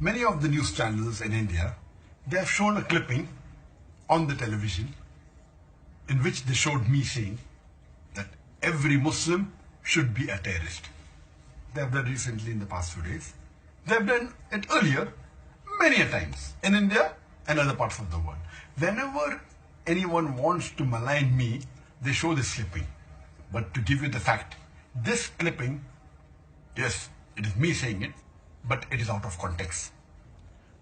Many of the news channels in India, they have shown a clipping on the television in which they showed me saying that every Muslim should be a terrorist. They have done recently in the past few days. They have done it earlier, many a times, in India and other parts of the world. Whenever anyone wants to malign me, they show this clipping. But to give you the fact, this clipping, yes, it is me saying it, but it is out of context.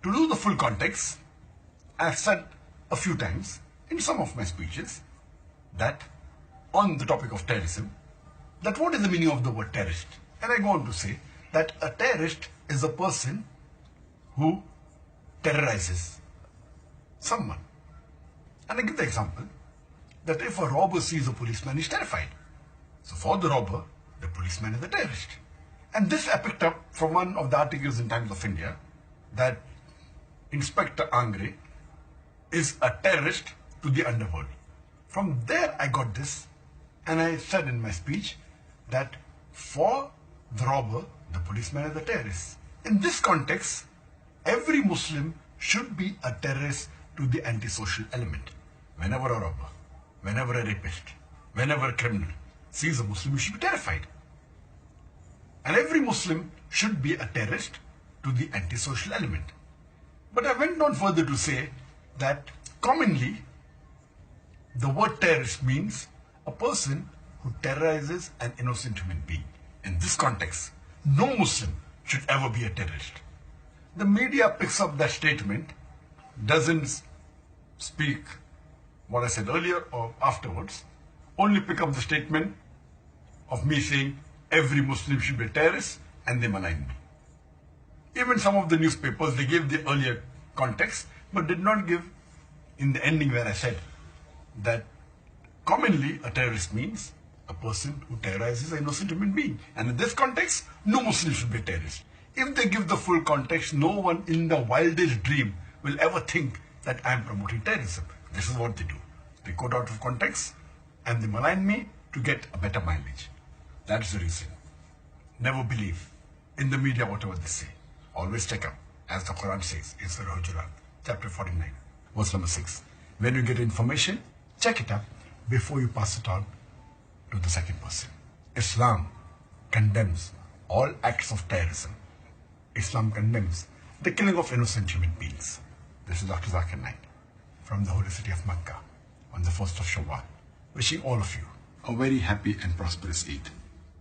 To know the full context, I have said a few times in some of my speeches that on the topic of terrorism, that what is the meaning of the word terrorist? And I go on to say that a terrorist is a person who terrorizes someone. And I give the example that if a robber sees a policeman, he's terrified. So for the robber, the policeman is a terrorist. And this I picked up from one of the articles in Times of India that Inspector Angre is a terrorist to the underworld. From there I got this, and I said in my speech that for the robber, the policeman is a terrorist. In this context, every Muslim should be a terrorist to the antisocial element. Whenever a robber, whenever a rapist, whenever a criminal sees a Muslim, he should be terrified. And every Muslim should be a terrorist to the antisocial element. But I went on further to say that commonly the word terrorist means a person who terrorizes an innocent human being. In this context, no Muslim should ever be a terrorist. The media picks up that statement, doesn't speak what I said earlier or afterwards, only pick up the statement of me saying every Muslim should be a terrorist, and they malign me. Even some of the newspapers, they gave the earlier context, but did not give in the ending where I said that commonly a terrorist means a person who terrorizes an innocent human being. And in this context, no Muslim should be a terrorist. If they give the full context, no one in the wildest dream will ever think that I am promoting terrorism. This is what they do. They quote out of context and they malign me to get a better mileage. That's the reason. Never believe in the media whatever they say. Always check up, as the Quran says in Surah Hujurat, chapter 49, verse number 6. When you get information, check it up before you pass it on to the second person. Islam condemns all acts of terrorism. Islam condemns the killing of innocent human beings. This is Dr. Zakir from the holy city of Mecca on the 1st of Shawwal, wishing all of you a very happy and prosperous Eid.